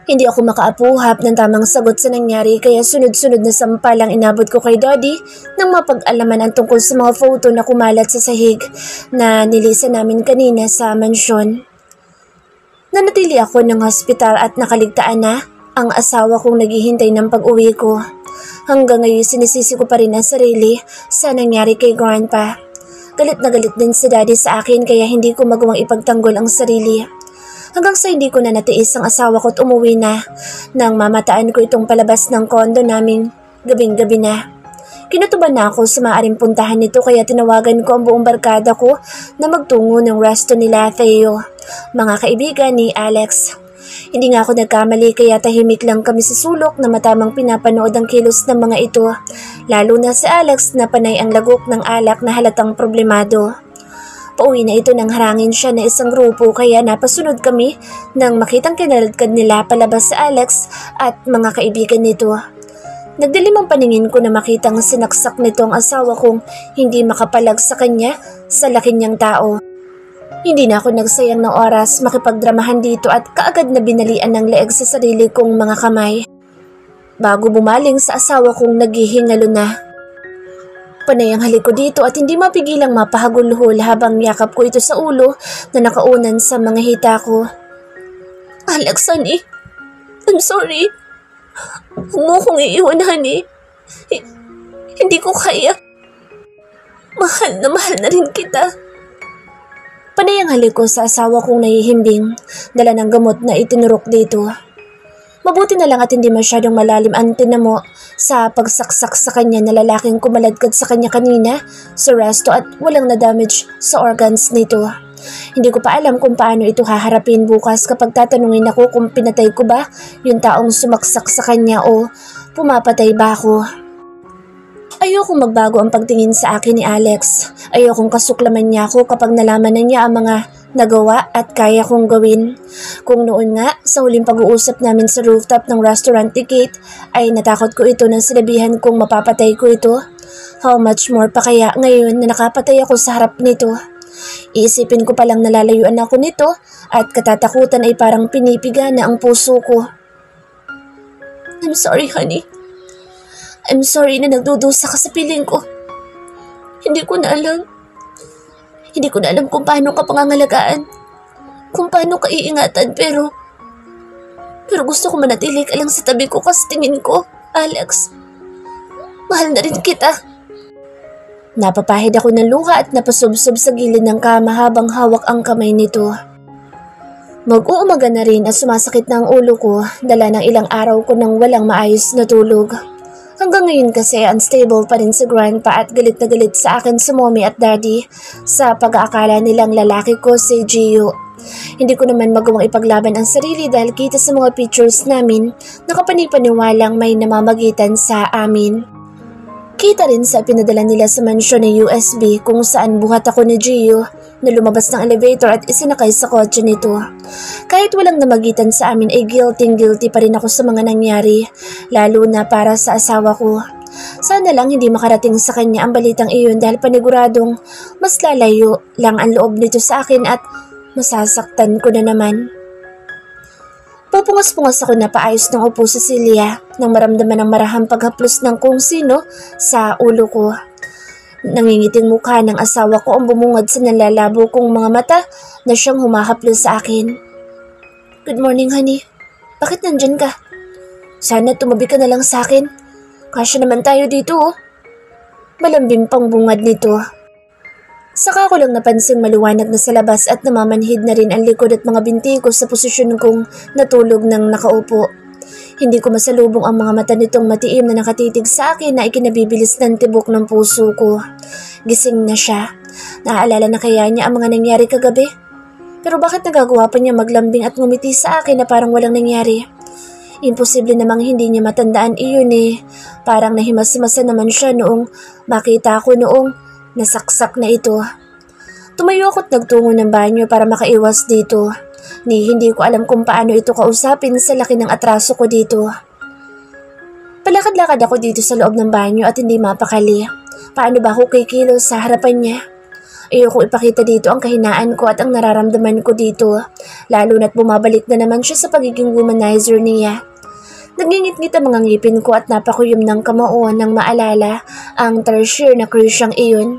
Hindi ako makaapuhap ng tamang sagot sa nangyari kaya sunod-sunod na sampal ang inabot ko kay Daddy nang mapag-alaman ang tungkol sa mga photo na kumalat sa sahig na nilisan namin kanina sa mansyon. Nanatili ako ng hospital at nakaligtaan na ang asawa kong naghihintay ng pag-uwi ko. Hanggang ngayon sinisisi ko pa rin ang sarili sa nangyari kay Grandpa. Galit na galit din si Daddy sa akin kaya hindi ko magawang ipagtanggol ang sarili. Hanggang sa hindi ko na natiis ang asawa ko at umuwi na nang mamataan ko itong palabas ng kondo naming gabing-gabi na. Kinutuban na ako sa maaaring puntahan nito kaya tinawagan ko ang buong barkada ko na magtungo ng resto nila Theo, mga kaibigan ni Alex. Hindi nga ako nagkamali kaya tahimik lang kami sa sulok na matamang pinapanood ang kilos ng mga ito, lalo na si Alex na panay ang lagok ng alak na halatang problemado. Pauwi na ito nang harangin siya na isang grupo kaya napasunod kami nang makitang kinaladkad nila palabas sa Alex at mga kaibigan nito. Nagdilim ang paningin ko na makitang sinaksak nito ang asawa kong hindi makapalag sa kanya sa laki niyang tao. Hindi na ako nagsayang ng oras makipagdramahan dito at kaagad na binalian ng leeg sa sarili kong mga kamay. Bago bumaling sa asawa kong naghihingalo na. Panay ang halik ko dito at hindi mapigilang mapahagulhol habang yakap ko ito sa ulo na nakaunan sa mga hita ko. Alex, honey. I'm sorry. Huwag mo kong iiwan, honey. Hindi ko kaya. Mahal na rin kita. Panay ang halik ko sa asawa kong nahihimbing, dala ng gamot na itinurok dito. Mabuti na lang at hindi masyadong malalim ang tinamo sa pagsaksak sa kanya na lalaking kumaladkad sa kanya kanina sa resto at walang na-damage sa organs nito. Hindi ko pa alam kung paano ito haharapin bukas kapag tatanungin ako kung pinatay ko ba yung taong sumaksak sa kanya o pumapatay ba ako. Ayokong magbago ang pagtingin sa akin ni Alex. Ayokong kasuklaman niya ako kapag nalaman na niya ang mga nagawa at kaya kong gawin. Kung noon nga, sa huling pag-uusap namin sa rooftop ng restaurant ticket, ay natakot ko ito nang sinabihan kong mapapatay ko ito. How much more pa kaya ngayon na nakapatay ako sa harap nito? Iisipin ko palang nalalayuan ako nito at katatakutan ay parang pinipiga na ang puso ko. I'm sorry, honey. I'm sorry na nagdudusa ka sa piling ko. Hindi ko na alam kung paano ka pangangalagaan, kung paano ka iingatan pero gusto ko manatili ka lang sa tabi ko kasi tingin ko, Alex, mahal na rin kita. Napapahid ako ng luha at napasubsob sa gilid ng kama habang hawak ang kamay nito. Mag-uumaga na rin at sumasakit na ang ulo ko, dala ng ilang araw ko nang walang maayos na tulog. Hanggang ngayon kasi unstable pa rin si Grandpa at galit na galit sa akin si Mommy at Daddy sa pag-aakala nilang lalaki ko si Gio. Hindi ko naman magawang ipaglaban ang sarili dahil kita sa mga pictures namin na kapanipaniwalang may namamagitan sa amin. Kita rin sa pinadala nila sa mansyon na USB kung saan buhat ako ni Gio na lumabas ng elevator at isinakay sa kotse nito. Kahit walang namagitan sa amin ay guilty pa rin ako sa mga nangyari, lalo na para sa asawa ko. Sana lang hindi makarating sa kanya ang balitang iyon dahil paniguradong mas lalayo lang ang loob nito sa akin at masasaktan ko na naman. Pupungas-pungas ako na paayos ng upo sa silya nang maramdaman ang marahang paghaplos ng kung sino sa ulo ko. Nangingiting mukha ng asawa ko ang bumungad sa nalalabo kong mga mata na siyang humahaplos sa akin. Good morning, honey. Bakit nandyan ka? Sana tumabi ka na lang sa akin. Kasya naman tayo dito, oh. Malambing pang bungad nito. Saka ko lang napansing maliwanag na sa labas at namamanhid na rin ang likod at mga binti ko sa posisyon kong natulog ng nakaupo. Hindi ko masalubong ang mga mata nitong matiim na nakatitig sa akin na ikinabibilis ng tibok ng puso ko. Gising na siya. Naaalala na kaya niya ang mga nangyari kagabi? Pero bakit nagagawa pa niya maglambing at ngumiti sa akin na parang walang nangyari? Imposible namang hindi niya matandaan iyon eh. Parang nahimas-himasa naman siya noong makita ko noong nasaksak na ito. Tumayo ako't nagtungo ng banyo para makaiwas dito. ni hindi ko alam kung paano ito kausapin sa laki ng atraso ko dito. Palakad-lakad ako dito sa loob ng banyo at hindi mapakali. Paano ba ako kikilos sa harapan niya? Ayoko ipakita dito ang kahinaan ko at ang nararamdaman ko dito, lalo na't bumabalik na naman siya sa pagiging womanizer niya. Nagingit-ngit ang mga ngipin ko at napakuyom ng kamao nang maalala ang tertiary na crushang iyon.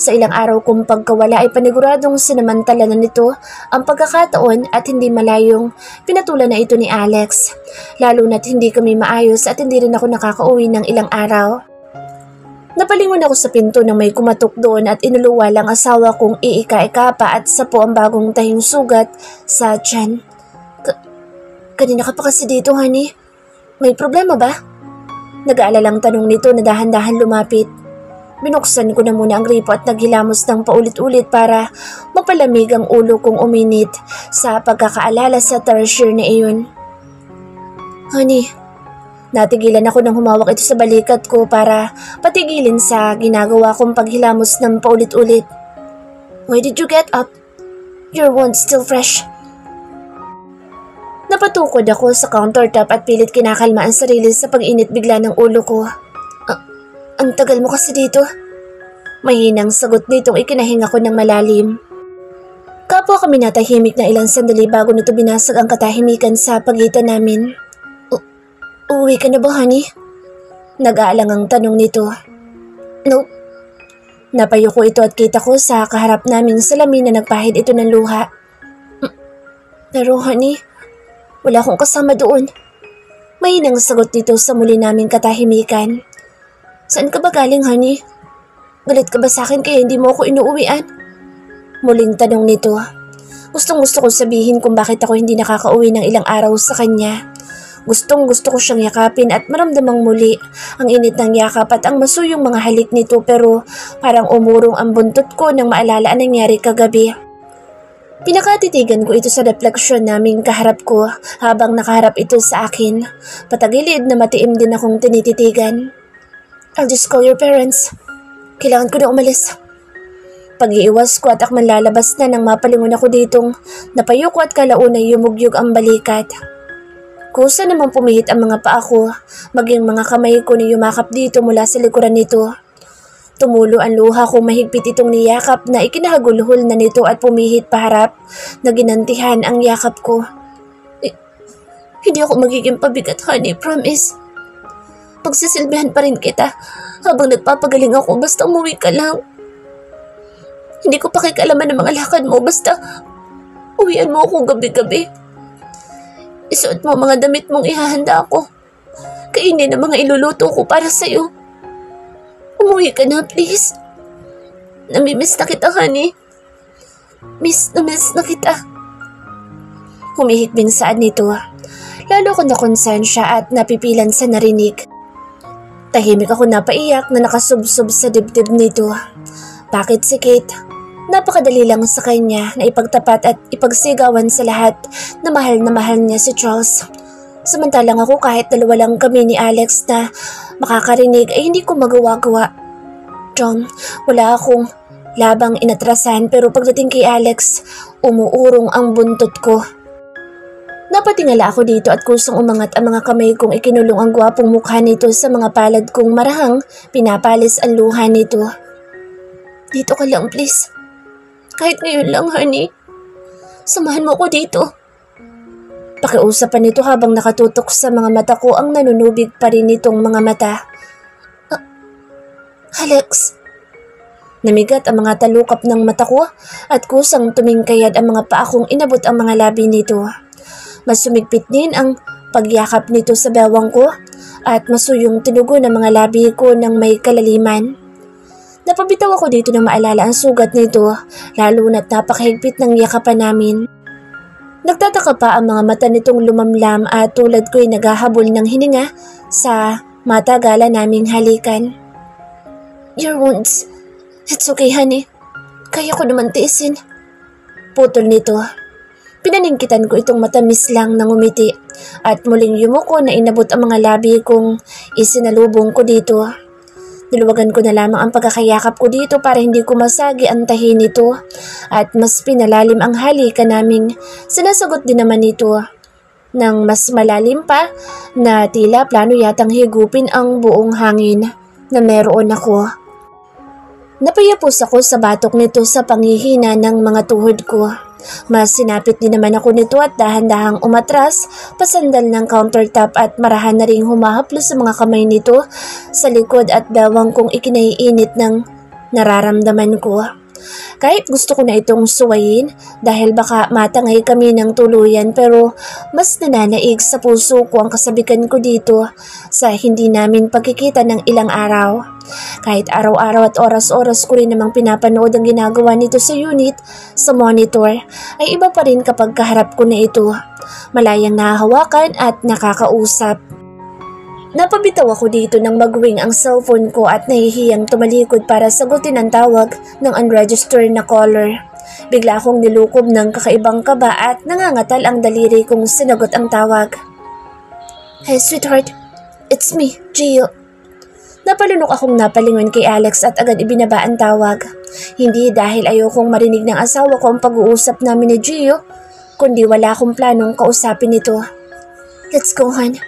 Sa ilang araw kong pagkawala ay paniguradong sinamantala na nito ang pagkakataon at hindi malayong pinatulan na ito ni Alex. Lalo na't hindi kami maayos at hindi rin ako nakakauwi ng ilang araw. Napalingon ako sa pinto nang may kumatok doon at inuluwal ang asawa kong iika-ika pa at sapo ang bagong tahing sugat sa tiyan. Kanina ka pa kasi dito, honey. May problema ba? Nag-aalalang tanong nito na dahan-dahan lumapit. Binuksan ko na muna ang gripo at naghilamos ng paulit-ulit para mapalamig ang ulo kong uminit sa pagkakaalala sa tertiary na iyon. Honey, natigilan ako nang humawak ito sa balikat ko para patigilin sa ginagawa kong paghilamos ng paulit-ulit. Why did you get up? Your wound's still fresh. Napatukod ako sa countertop at pilit kinakalma ang sarili sa pag-init bigla ng ulo ko. Ang tagal mo kasi dito. Mahinang sagot nitong ikinahinga ko ng malalim. Kapwa kami natahimik na ilang sandali bago nito binasag ang katahimikan sa pagitan namin. Uuwi ka na ba, honey? Nag-aalang ang tanong nito. Nope. Napayo ko ito at kita ko sa kaharap naming salamin na nagpahid ito ng luha. Pero honey, wala akong kasama doon. Mahinang sagot nito sa muli naming katahimikan. Saan ka ba galing, honey? Galit ka ba sa akin kaya hindi mo ako inuuwian? Muling tanong nito. Gustong-gusto ko sabihin kung bakit ako hindi nakakauwi ng ilang araw sa kanya. Gustong-gusto ko siyang yakapin at maramdamang muli ang init ng yakap at ang masuyong mga halik nito pero parang umurong ang buntot ko nang maalala ang nangyari kagabi. Pinakatitigan ko ito sa refleksyon naming kaharap ko habang nakaharap ito sa akin. Patagilid na matiim din akong tinititigan. I'll just call your parents. Kailangan ko na umalis. Pag-iiwas ko at akman lalabas na nang mapalingon ako ditong napayo ko at kalaunay yumugyog ang balikat. Kusa naman pumihit ang mga paa ko, maging mga kamay ko na yumakap dito mula sa likuran nito. Tumulo ang luha kong mahigpit itong niyakap na ikinahagulhol na nito at pumihit paharap na ginantihan ang yakap ko. Hindi ako magiging pabigat, honey, promise. Pagsisilbihan pa rin kita habang nagpapagaling ako basta umuwi ka lang. Hindi ko pakikialaman ng mga lakad mo basta uwian mo ako gabi-gabi. Isuot mo mga damit mong ihahanda ako. Kainin ang mga iluluto ko para sa'yo. Umuwi ka na, please. Namimiss na kita, honey. Miss na kita. Humihikbing saad nito. Lalo ko na konsensya at napipilan sa narinig. Tahimik ako napaiyak na nakasubsob sa dibdib nito. Bakit si Kate? Napakadali lang sa kanya na ipagtapat at ipagsigawan sa lahat na mahal niya si Charles. Samantalang ako kahit dalawa lang kami ni Alex na makakarinig ay hindi ko magawa-gawa. Tom, wala akong labang inatrasan pero pagdating kay Alex, umuurong ang buntot ko. Napatingala ako dito at kusang umangat ang mga kamay kong ikinulong ang gwapong mukha nito sa mga palad kong marahang pinapalis ang luha nito. Dito ka lang, please. Kahit ngayon lang, honey. Samahan mo ko dito. Pakiusapan nito habang nakatutok sa mga mata ko ang nanunubig pa rin nitong mga mata. Alex. Namigat ang mga talukap ng mata ko at kusang tumingkayad ang mga paa kong inabot ang mga labi nito. Mas sumigpit din ang pagyakap nito sa bewang ko at masuyong tinugo ng mga labi ko ng may kalaliman. Napabitaw ako dito na maalala ang sugat nito, lalo na't napakahigpit ng yakapan namin. Nagtataka pa ang mga mata nitong lumamlam at tulad ko'y naghahabol ng hininga sa matagala naming halikan. Your wounds. It's okay, honey. Kaya ko naman tiisin. Putol nito. Pinaningkitan ko itong matamis lang ng umiti at muling yumuko na inabot ang mga labi kong isinalubong ko dito. Niluwagan ko na lamang ang pagkakayakap ko dito para hindi ko masagi ang tahi nito at mas pinalalim ang halikan naming sinasagot din naman nito nang mas malalim pa na tila plano yatang higupin ang buong hangin na meron ako. Napayapos ako sa batok nito sa panghihina ng mga tuhod ko. Mas sinapit din naman ako nito at dahan-dahang umatras, pasandal ng countertop at marahan na ring humahaplos sa mga kamay nito sa likod at bewang kong ikinaiinit ng nararamdaman ko. Kahit gusto ko na itong suwayin dahil baka matangay kami ng tuluyan pero mas nananaig sa puso ko ang kasabikan ko dito sa hindi namin pagkikita ng ilang araw. Kahit araw-araw at oras-oras ko rin namang pinapanood ang ginagawa nito sa unit, sa monitor, ay iba pa rin kapag kaharap ko na ito. Malayang nahahawakan at nakakausap. Napabitaw ako dito nang mag-ring ang cellphone ko at nahihiyang tumalikod para sagutin ang tawag ng unregistered na caller. Bigla akong nilukob ng kakaibang kaba at nangangatal ang daliri kung sinagot ang tawag. Hey sweetheart, it's me, Gio. Napalunok akong napalingon kay Alex at agad ibinaba ang tawag. Hindi dahil ayokong marinig ng asawa ko ang pag-uusap namin ni Gio, kundi wala akong planong kausapin ito. Let's go, hon.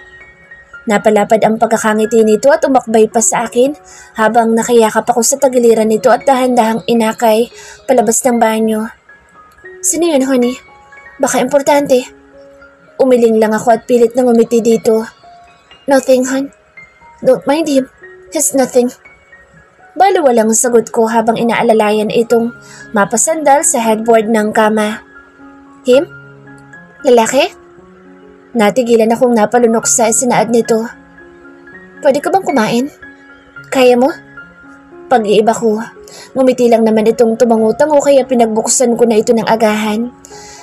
Napalapad ang pagkakangiti nito at umakbay pa sa akin habang nakayakap ako sa tagiliran nito at dahan-dahang inakay palabas ng banyo. Sino yun, honey? Baka importante. Umiling lang ako at pilit nang umiti dito. Nothing, hon. Don't mind him. He's nothing. Balo walang sagot ko habang inaalalayan itong mapasandal sa headboard ng kama. Him? Lalaki? Natigilan akong napalunok sa sinaad nito. Pwede ka bang kumain? Kaya mo? Pag-iiba ko. Ngumiti lang naman itong tumangutango kaya pinagbuksan ko na ito ng agahan.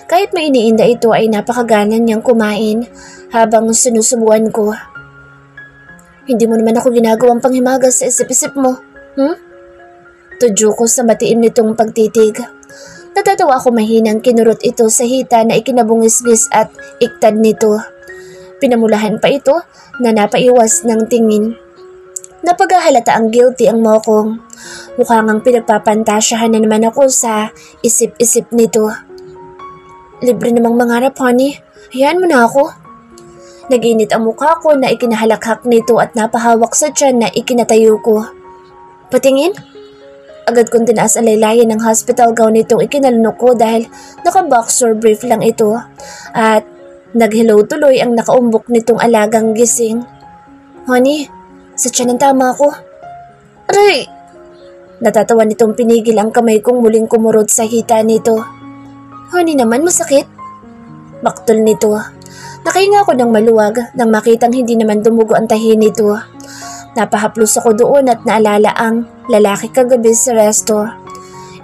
Kahit may iniinda ito ay napakaganan niyang kumain habang sinusubuan ko. Hindi mo naman ako ginagawang panghimagas sa isip-isip mo, Tudyo ko sa matiim nitong pagtitig. Natatawa ako mahinang kinurot ito sa hita na ikinabungis-gis at iktad nito. Pinamulahan pa ito na napaiwas ng tingin. Napaghahalata ang guilty ang mokong. Mukhang ang pinagpapantasyahan na naman ako sa isip-isip nito. Libre namang mangarap, honey. Hayaan mo na ako. Nag-init ang mukha ko na ikinahalakhak nito at napahawak sa tiyan na ikinatayo ko. Patingin? Agad kong tinaas ang laylayan ng hospital gown nitong ikinalunok ko dahil naka-boxer brief lang ito at nag-hello tuloy ang nakaumbok nitong alagang gising. Honey, sa tiyan ang tama ko. Aray! Natatawa nitong pinigil ang kamay kong muling kumurot sa hita nito. Honey naman, masakit. Baktol nito. Nakahinga ako ng maluwag nang makitang hindi naman dumugo ang tahi nito. Napahaplos ako doon at naalala ang lalaki kagabi sa resto.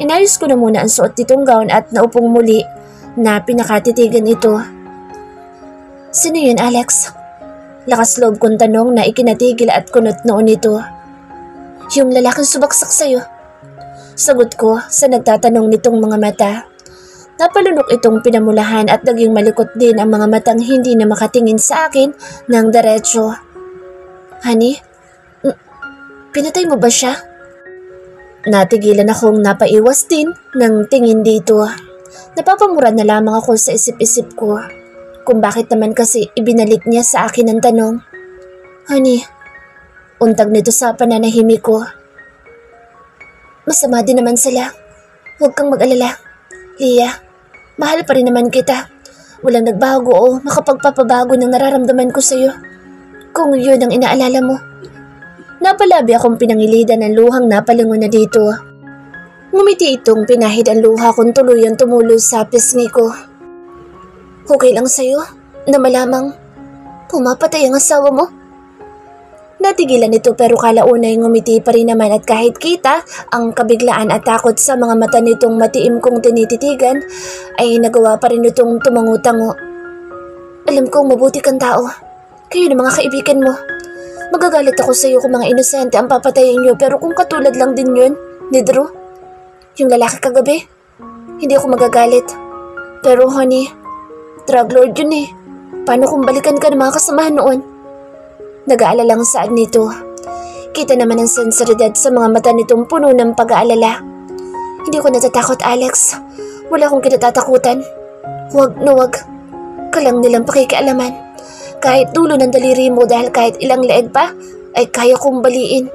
Inayos ko na muna ang suot nitong gown at naupong muli na pinakatitigan ito. Sino yun, Alex? Lakas loob kong tanong na ikinatigil at kunot noon nito. Yung lalaking subaksak sa'yo. Sagot ko sa nagtatanong nitong mga mata. Napalunok itong pinamulahan at naging malikot din ang mga matang hindi na makatingin sa akin ng diretso. Honey? Pinatay mo ba siya? Natigilan akong napaiwas din ng tingin dito. Napapamura na lamang ako sa isip-isip ko kung bakit naman kasi ibinalik niya sa akin ang tanong. Honey, untag nito sa pananahimik ko. Masama din naman sila. Huwag kang mag-alala. Leah, mahal pa rin naman kita. Walang nagbago o makapagpapabago ng nararamdaman ko sa'yo. Kung yun ang inaalala mo. Napalabi akong pinangilidan ng luhang napalingon na dito. Ngumiti itong pinahid ang luha kung tuluyang tumulo sa pisngi ko. Okay lang sa'yo na malamang pumapatay ang asawa mo? Natigilan ito pero kalaunay ngumiti pa rin naman at kahit kita ang kabiglaan at takot sa mga mata nitong matiim kong tinititigan ay nagawa pa rin itong tumangutango. Alam kong mabuti kang tao. Kayo ng mga kaibigan mo. Magagalit ako sa iyo kung mga inosente ang papatayin niyo pero kung katulad lang din yun, ni Drew, yung lalaki kagabi, hindi ako magagalit. Pero honey, drug lord yun eh. Paano kung balikan ka ng mga kasamahan noon? Nag-aalalang saad nito. Makikita naman ang sensibilidad sa mga mata nitong puno ng pag-aalala. Hindi ko natatakot, Alex. Wala akong kinatatakutan. Huwag na huwag. Kalang nilang pakikialaman. Kahit dulo ng daliri mo dahil kahit ilang leeg pa, ay kaya kong baliin.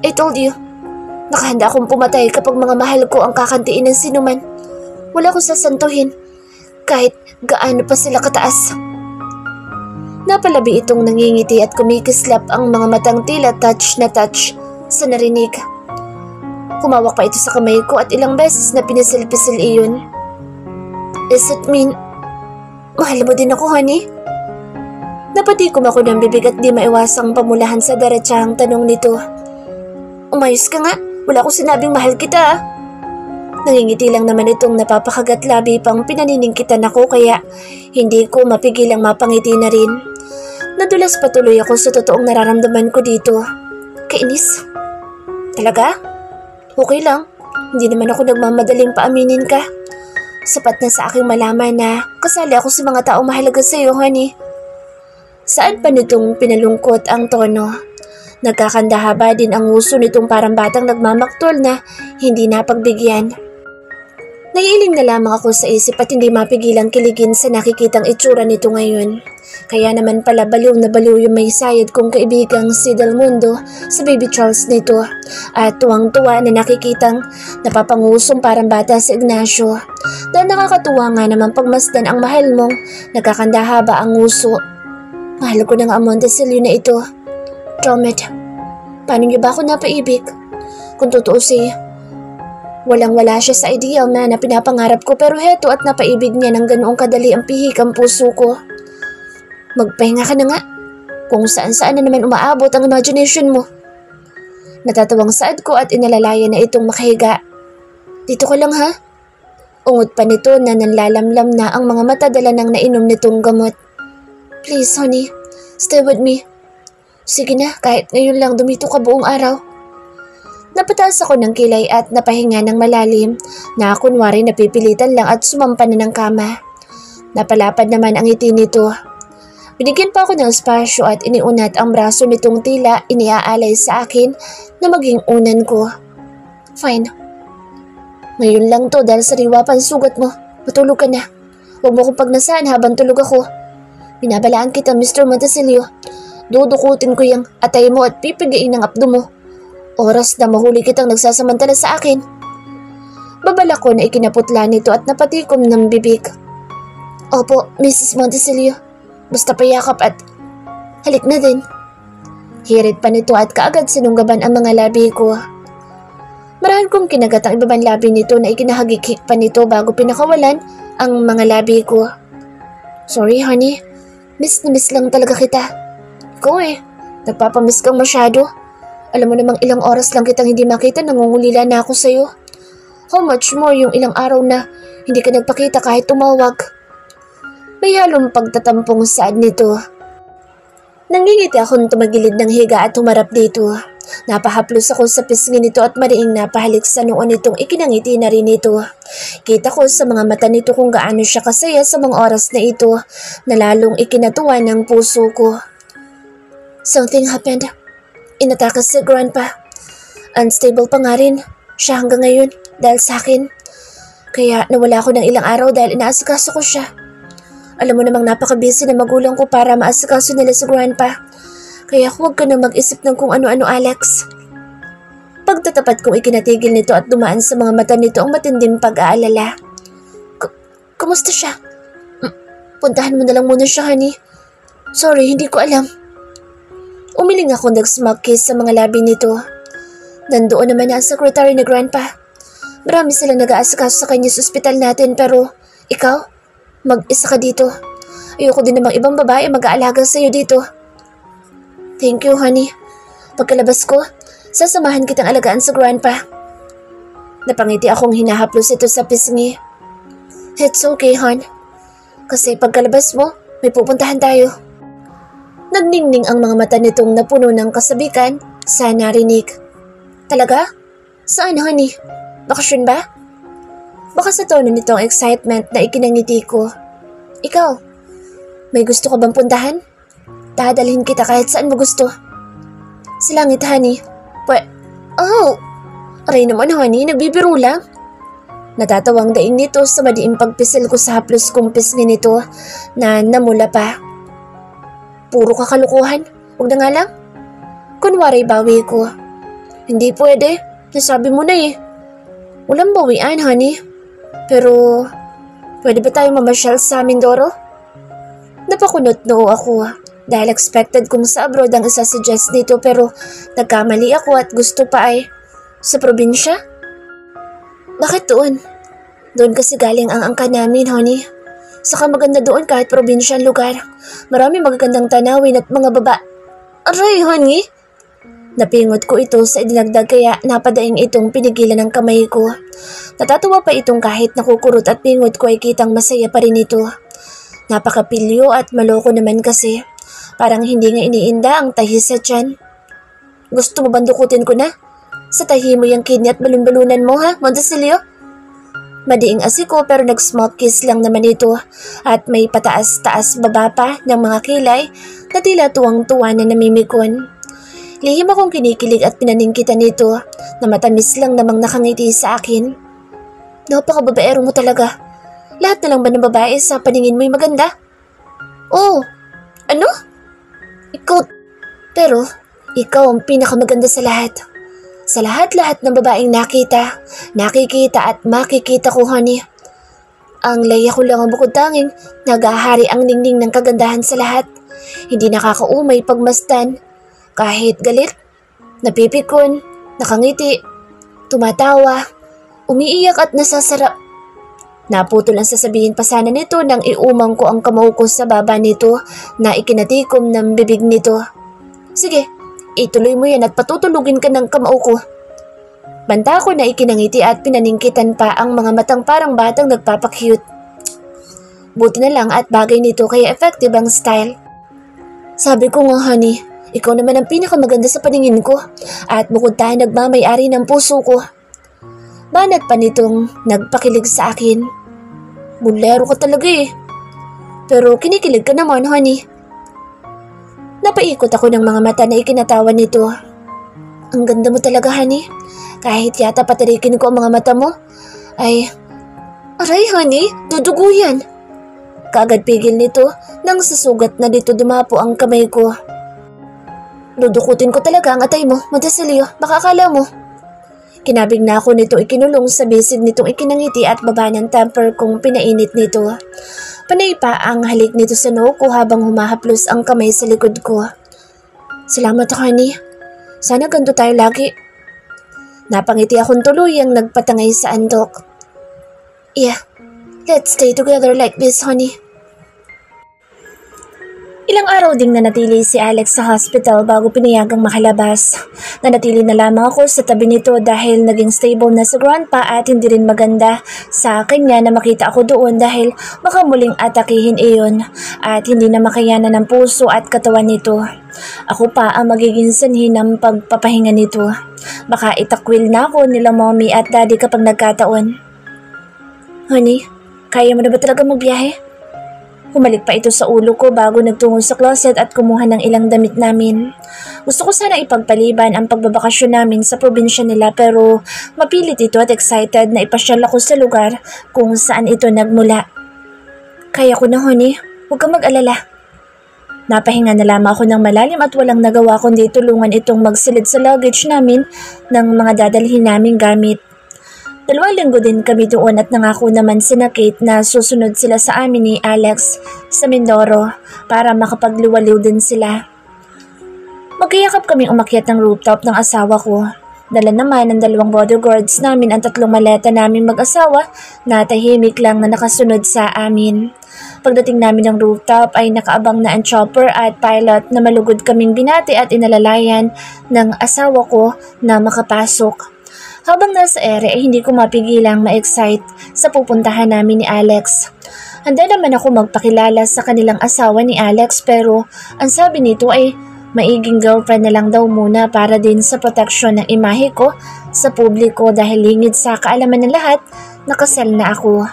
I told you, nakahanda akong pumatay kapag mga mahal ko ang kakantiin ng sinuman. Wala akong sasantuhin, kahit gaano pa sila kataas. Napalabi itong nangingiti at kumikislap ang mga matang tila touch na touch sa narinig. Humawak pa ito sa kamay ko at ilang beses na pinisil-pisil iyon. Does it mean, mahal mo din ako, honey? Napatikom ako ng bibig at di maiwasang pamulahan sa diretsahang tanong nito. Umayos ka nga, wala akong sinabing mahal kita. Nangingiti lang naman itong napapakagat labi pang pinaniningkitan ako kaya hindi ko mapigilang mapangiti na rin. Nadulas patuloy ako sa totoong nararamdaman ko dito. Kainis. Talaga? Okay lang. Hindi naman ako nagmamadaling paaminin ka. Sapat na sa aking malaman na kasali ako sa mga taong mahalaga sa iyo, honey. Saan pa nitong pinalungkot ang tono? Nagkakandahaba din ang uso nitong parang batang nagmamaktol na hindi napagbigyan. Naiiling na lamang ako sa isip at hindi mapigilang kiligin sa nakikitang itsura nito ngayon. Kaya naman pala baliw na baliw yung may sayad kong kaibigang si Del Mundo sa baby Charles nito at tuwang-tuwa na nakikitang napapangusong parang bata si Ignacio. Dahil nakakatuwa nga naman pagmasdan ang mahal mong nagkakandahaba ang uso. Mahal ko ng Amontesilio na ito. Chomet, paano niyo ba ako napaibig? Kung totoo walang-wala siya sa ideal na pinapangarap ko pero heto at napaibig niya ng ganoong kadali ang pihik ang puso ko. Magpahinga ka na nga. Kung saan-saan na naman umaabot ang imagination mo. Natatawang saad ko at inalalaya na itong makahiga. Dito ka lang ha? Ungot pa nito na nanlalamlam na ang mga mata dala ng nainom nitong gamot. Please honey, stay with me. Sige na, kahit ngayon lang dumito ka buong araw. Napataas ako ng kilay at napahinga ng malalim na kunwari napipilitan lang at sumampa na ng kama. Napalapad naman ang ngiti nito. Binigyan pa ako ng espasyo at iniunat ang braso nitong tila iniaalay sa akin na maging unan ko. Fine. Ngayon lang to dahil sariwa pa ang sugat mo. Matulog ka na. Huwag mo kong pagnasaan habang tulog ako. Binabalaan kita, Mr. Montesilio. Dudukutin ko yung atay mo at pipigain ang abdo mo. Oras na mahuli kitang nagsasamantala sa akin. Babala ko na ikinaputla nito at napatikom ng bibig. Opo, Mrs. Montesilio. Basta payakap at halik na din. Hirit pa nito at kaagad sinunggaban ang mga labi ko. Marahan kong kinagat ang ibabang labi nito na ikinahagikik pa nito bago pinakawalan ang mga labi ko. Sorry honey, miss na miss lang talaga kita. Ikaw nagpapamiss kang masyado. Alam mo namang ilang oras lang kitang hindi makita, nangungulila na ako sa'yo. How much more yung ilang araw na hindi ka nagpakita kahit tumawag. May halong pagtatampong saad nito. Nangingiti akong tumagilid ng higa at humarap dito. Napahaplos ako sa pisngi nito at mariing napahalik sa noon nitong ikinangiti na rin ito. Kita ko sa mga mata nito kung gaano siya kasaya sa mga oras na ito na lalong ikinatuwa ng puso ko. Something happened. Inatakas si Grandpa. Unstable pa nga rin siya hanggang ngayon dahil sa akin. Kaya nawala ako ng ilang araw dahil inaasikaso ko siya. Alam mo namang napaka-busy na magulang ko para maasikaso nila si Grandpa. Kaya huwag ka na mag-isip ng kung ano-ano, Alex. Pagtatapat kong ikinatigil nito at dumaan sa mga mata nito ang matinding pag-aalala. Kumusta siya? Puntahan mo na lang muna siya, honey. Sorry, hindi ko alam. Umiling ako nag-smug kiss sa mga labi nito. Nandoon naman ang secretary na Grandpa. Marami silang nag-aasikaso sa kanya sa ospital natin pero ikaw, mag-isa ka dito. Ayoko din namang ibang babae mag-aalaga sa iyo dito. Thank you, honey. Pagkalabas ko, sasamahan kitang alagaan sa Grandpa. Napangiti akong hinahaplos ito sa pisngi. It's okay, hon. Kasi pagkalabas mo, may pupuntahan tayo. Nagningning ang mga mata nitong napuno ng kasabikan sa narinig. Talaga? Saan, honey? Bakasyon ba? Baka sa tono nitong excitement na ikinangiti ko. Ikaw, may gusto ka bang puntahan? Dadalhin kita kahit saan mo gusto. Sa langit, honey. Oh! Aray naman honey, nagbibiro lang. Natatawang daing nito sa madiing pagpisil ko sa haplos kong pisngi nito na namula pa. Puro kakalukuhan, huwag na nga lang. Kunwari bawi ko. Hindi pwede, nasabi mo na eh. Walang bawian honey. Pero pwede ba tayo mamasyal sa Mindoro? Napakunot noo ako dahil expected kong sa abroad ang isasuggest nito pero nagkamali ako at gusto pa ay sa probinsya. Bakit doon? Doon kasi galing ang angka namin honey. Saka maganda doon kahit probinsya ang lugar. Marami magagandang tanawin at mga baba. Aray honey! Napingot ko ito sa idinagdag kaya napadaing itong pinigilan ng kamay ko. Natatawa pa itong kahit nakukurot at pingot ko ay kitang masaya pa rin ito. Napakapilyo at maloko naman kasi. Parang hindi nga iniinda ang tahi sa tiyan. Gusto mo bandukutin ko na? Sa tahi mo yung kidney at balon-balunan mo ha, Montesilio? Madiing asiko pero nag-smoke kiss lang naman ito at may pataas-taas baba pa ng mga kilay na tila tuwang-tuwa na namimikon. Lihim akong kinikilig at pinaningkitan nito na matamis lang namang nakangiti sa akin. Napakababaero mo talaga. Lahat na lang ba ng babae sa paningin mo'y maganda? Oh, ano? Pero ikaw ang pinakamaganda sa lahat. Sa lahat-lahat ng babaeng nakikita at makikita ko honey. Ang laya ko lang ang bukod tanging nagahari ang ningning ng kagandahan sa lahat. Hindi nakakaumay pagmasdan. Kahit galit, napipikon, nakangiti, tumatawa, umiiyak at nasasarap. Naputol ang sasabihin pa sana nito nang iumang ko ang kamao ko sa baba nito na ikinatikom ng bibig nito. Sige, ituloy mo yan at patutulugin ka ng kamao ko. Banta ko na ikinangiti at pinaningkitan pa ang mga matang parang batang nagpapakyut. Buti na lang at bagay nito kaya effective ang style. Sabi ko nga honey, ikaw naman ang pinakamaganda sa paningin ko at bukod tayo nagmamay-ari ng puso ko. Banat pa nitong nagpakilig sa akin. Bulero ka talaga eh. Pero kinikilig ka naman honey. Napaikot ako ng mga mata na ikinatawan nito. Ang ganda mo talaga honey. Kahit yata patirikin ko ang mga mata mo. Aray honey, dudugo yan. Kaagad pigil nito nang sasugat na dito dumapo ang kamay ko. Dudukutin ko talaga ang atay mo, Montesilio, baka akala mo. Kinabig na ako nito ikinulong sa bisig nitong ikinangiti at baba ng temper kong pinainit nito. Panay pa ang halik nito sa noo ko habang humahaplos ang kamay sa likod ko. Salamat honey. Sana ganito tayo lagi. Napangiti akong tuluyang nagpatangay sa antok. Yeah, let's stay together like this honey. Ilang araw ding nanatili si Alex sa hospital bago pinayagang makalabas. Nanatili na lamang ako sa tabi nito dahil naging stable na sa grandpa at hindi rin maganda sa kanya na makita ako doon dahil baka muling atakihin iyon at hindi na makayanan ng puso at katawan nito. Ako pa ang magiging sanhi ng pagpapahinga nito. Baka itakwil na ako nila mommy at daddy kapag nagkataon. Honey, kaya mo na ba talaga magbiyahe? Humalik pa ito sa ulo ko bago nagtungo sa closet at kumuha ng ilang damit namin. Gusto ko sana ipagpaliban ang pagbabakasyon namin sa probinsya nila pero mapilit ito at excited na ipasyal ako sa lugar kung saan ito nagmula. Kaya ko na honey, huwag kang mag-alala. Napahinga na lamang ako ng malalim at walang nagawa kundi tulungan itong magsilid sa luggage namin ng mga dadalhin naming gamit. 2 linggo din kami doon at nangako naman sina Kate na susunod sila sa amin ni Alex sa Mindoro para makapagluwaliw din sila. Magkayakap kaming umakyat ng rooftop ng asawa ko. Dala naman ng 2 bodyguards namin ang 3 maleta namin mag-asawa na tahimik lang na nakasunod sa amin. Pagdating namin ng rooftop ay nakaabang na ang chopper at pilot na malugod kaming binati at inalalayan ng asawa ko na makapasok. Habang nasa ere ay hindi ko mapigilang ma-excite sa pupuntahan namin ni Alex. Handa naman ako magpakilala sa kanilang asawa ni Alex pero ang sabi nito ay maiging girlfriend na lang daw muna para din sa proteksyon ng imahe ko sa publiko dahil lingid sa kaalaman ng lahat na kasal na ako.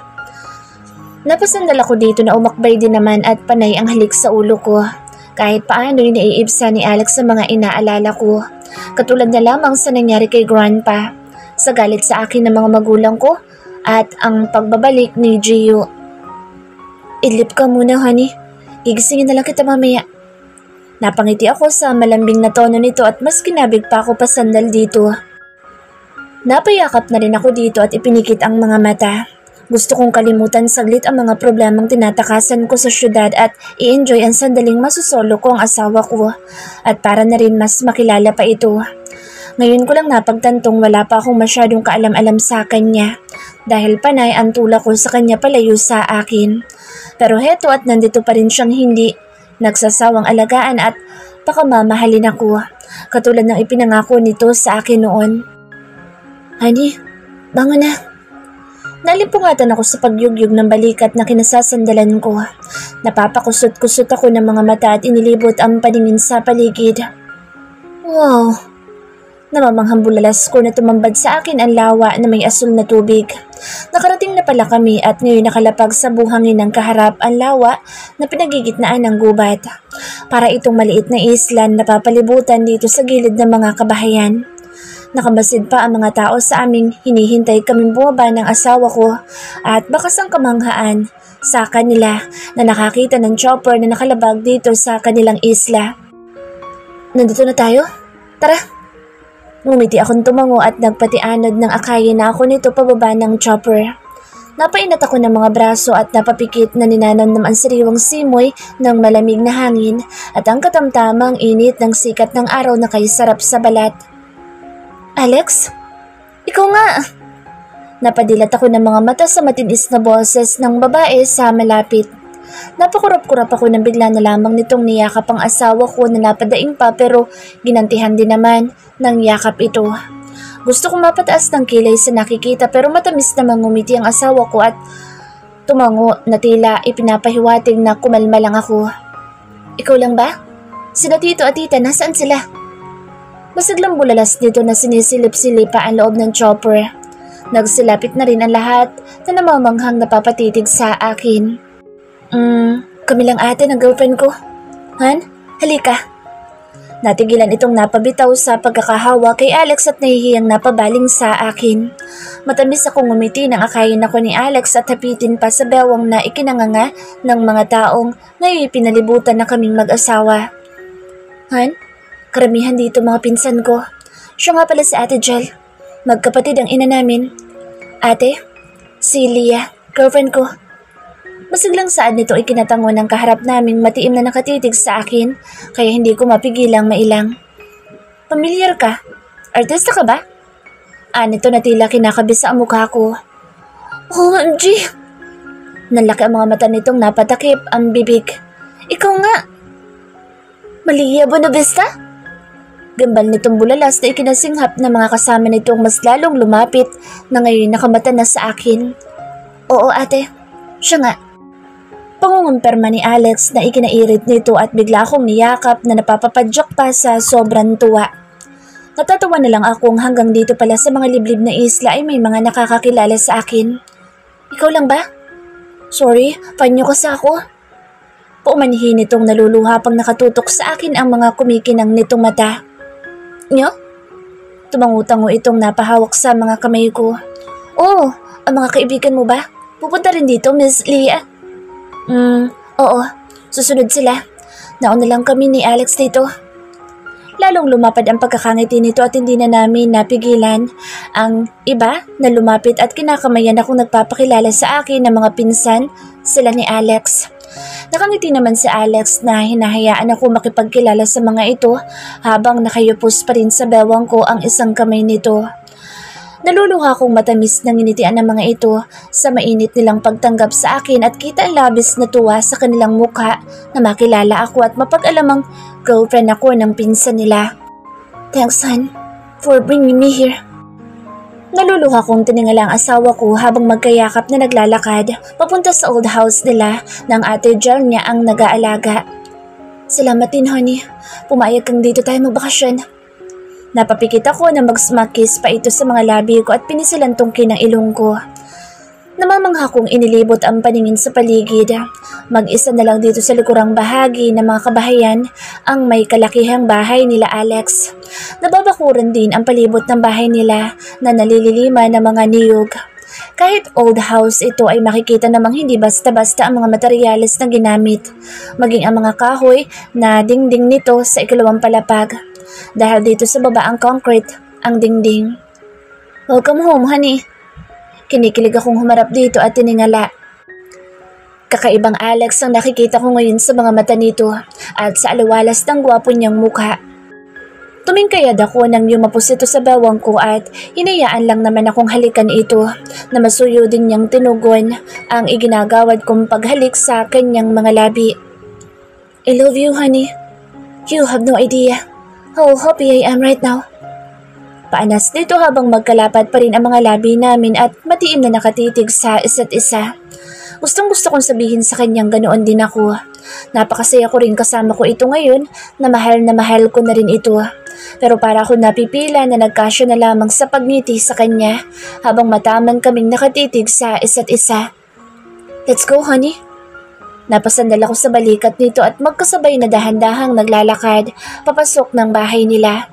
Napasandal ako dito na umakbay din naman at panay ang halik sa ulo ko. Kahit paano naiibsa ni Alex sa mga inaalala ko. Katulad na lamang sa nangyari kay Grandpa, sa galit sa akin ng mga magulang ko, at ang pagbabalik ni Gio. Idlip ka muna, honey. Gigisingin na lang kita mamaya. Napangiti ako sa malambing na tono nito at mas kinabig pa ako pasandal dito. Napayakap na rin ako dito at ipinikit ang mga mata. Gusto kong kalimutan saglit ang mga problemang tinatakasan ko sa syudad at i-enjoy ang sandaling masusolo ko ang asawa ko at para na rin mas makilala pa ito. Ngayon ko lang napagtantong wala pa akong masyadong kaalam-alam sa kanya dahil panay ang tulak ko sa kanya palayo sa akin. Pero heto at nandito pa rin siyang hindi nagsasawang alagaan at pakamamahalin ako katulad ng ipinangako nito sa akin noon. Honey, bangon na. Nalimpungatan ako sa pagyugyug ng balikat na kinasasandalan ko. Napapakusot-kusot ako ng mga mata at inilibot ang paningin sa paligid. Wow! Namamanghang bulalas ko na tumambad sa akin ang lawa na may asul na tubig. Nakarating na pala kami at ngayon nakalapag sa buhangin ng kaharap ang lawa na pinagigitnaan ng gubat. Para itong maliit na isla na napapalibutan dito sa gilid ng mga kabahayan. Nakamasid pa ang mga tao sa aming hinihintay kaming bumaba ng asawa ko at bakas ang kamanghaan sa kanila na nakakita ng chopper na nakalabag dito sa kanilang isla. Nandito na tayo? Tara! Ngumiti akong tumango at nagpatianod ng akayin na ako nito pababa ng chopper. Napainat ako ng mga braso at napapikit na ninanamnam ang sariwang simoy ng malamig na hangin at ang katamtamang init ng sikat ng araw na kay sarap sa balat. Alex? Ikaw nga! Napadilat ako ng mga mata sa matinis na boses ng babae sa malapit. Napakurap-kurap ako nang bigla na lamang nitong niyakap ang asawa ko na napadaing pa pero ginantihan din naman ng yakap ito. Gusto kong mapataas ng kilay sa nakikita pero matamis namang ngumiti ang asawa ko at tumango na tila ipinapahiwatig na kumalma lang ako. Ikaw lang ba? Sina tito at tita, nasaan sila? Masiglang bulalas dito na sinisilip-silipa ang loob ng chopper. Nagsilapit na rin ang lahat na namamanghang napapatitig sa akin. Kami lang ate ng girlfriend ko. Han, halika. Natigilan itong napabitaw sa pagkakahawa kay Alex at nahihiyang napabaling sa akin. Matamis akong ngumiti nang akayin ako ni Alex at hapitin pa sa bewang na ikinanganga ng mga taong ngayon pinalibutan na kaming mag-asawa. Han? Karamihan dito mga pinsan ko. Siya nga pala si Ate Jel. Magkapatid ang ina namin. Ate, si Leah, girlfriend ko. Masiglang saad nito ikinatango ng kaharap naming matiim na nakatitig sa akin, kaya hindi ko mapigilang mailang. Pamilyar ka? Artista ka ba? Nito na tila kinakabis sa mukha ko. OMG! Nalaki ang mga mata nitong napatakip ang bibig. Ikaw nga! Malia Bonavista? Gambal nitong bulalas na ikinasinghap ng mga kasama nitong mas lalong lumapit na ngayon nakamata na sa akin. Oo ate, siya nga. Pangungumpirma ni Alex na ikinairit nito at bigla akong niyakap na napapapadyak pa sa sobrang tuwa. Natatawa na lang akong hanggang dito pala sa mga liblib na isla ay may mga nakakakilala sa akin. Ikaw lang ba? Sorry, panyo kasi ako. Paumanhin nitong naluluha pang nakatutok sa akin ang mga kumikinang nitong mata. Nyo? Tumangutango itong napahawak sa mga kamay ko. Oh, ang mga kaibigan mo ba? Pupunta rin dito, Miss Leah? Oo. Susunod sila. Nauna lang kami ni Alex dito. Lalong lumapad ang pagkakangiti nito at hindi na namin napigilan. Ang iba na lumapit at kinakamayan akong nagpapakilala sa akin ng mga pinsan, sila ni Alex. Nakangiti naman si Alex na hinahayaan ako makipagkilala sa mga ito habang nakayupos pa rin sa bewang ko ang isang kamay nito. Naluluha kong matamis ng initian ng mga ito sa mainit nilang pagtanggap sa akin at kita ang labis na tuwa sa kanilang mukha na makilala ako at mapag-alamang girlfriend ako ng pinsan nila. Thanks, hon, for bringing me here. Naluluha kong tiningala ang asawa ko habang magkayakap na naglalakad papunta sa old house nila ng ate Jel niya ang nag-aalaga. Salamat din, honey. Pumayag kang dito tayo magbakasyon. Napapikit ako na mag-smack kiss pa ito sa mga labi ko at pinisilantungkin ang ilong ko. Namamangha kong inilibot ang paningin sa paligid. Mag-isa na lang dito sa likurang bahagi ng mga kabahayan ang may kalakihang bahay nila Alex. Nababakuran din ang palibot ng bahay nila na nalililiman ng mga niyog. Kahit old house ito ay makikita namang hindi basta-basta ang mga materyales na ginamit, maging ang mga kahoy na dingding nito sa ikalawang palapag. Dahil dito sa baba ang concrete, ang dingding. Welcome home, honey. Kinikilig akong humarap dito at tiningala. Kakaibang Alex ang nakikita ko ngayon sa mga mata nito at sa aliwalas ng gwapo niyang mukha. Tumingkayad ako nang yumapos ito sa bawang ko at hinayaan lang naman akong halikan ito na masuyo din niyang tinugon ang iginagawad kong paghalik sa kanyang mga labi. I love you, honey. You have no idea how happy I am right now. Paanas nito habang magkalapad pa rin ang mga labi namin at matiim na nakatitig sa isa't isa. Gustong-gusto kong sabihin sa kanyang ganoon din ako. Napakasaya ko rin kasama ko ito ngayon na mahal ko na rin ito. Pero para ako napipila na nagkasya na lamang sa pagngiti sa kanya habang mataman kaming nakatitig sa isa't isa. Let's go, honey. Napasandal ako sa balikat nito at magkasabay na dahan-dahang naglalakad papasok ng bahay nila.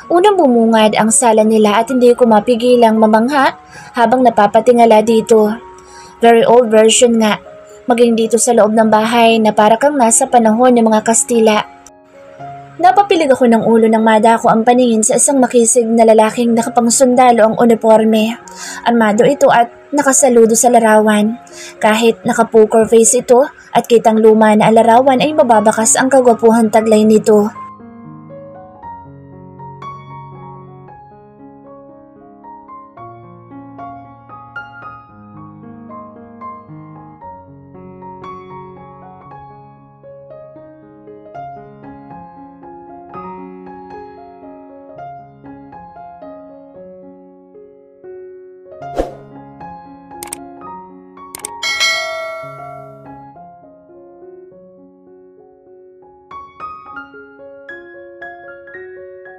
Unang bumungad ang sala nila at hindi ko mapigilang mamangha habang napapatingala dito. Very old version nga, maging dito sa loob ng bahay na para kang nasa panahon ng mga Kastila. Napapilig ako ng ulo nang madako ang paningin sa isang makisig na lalaking nakapangsundalo ang uniforme. Armado ito at nakasaludo sa larawan. Kahit naka-poker face ito at kitang luma na ang larawan ay mababakas ang kagwapuhan taglay nito.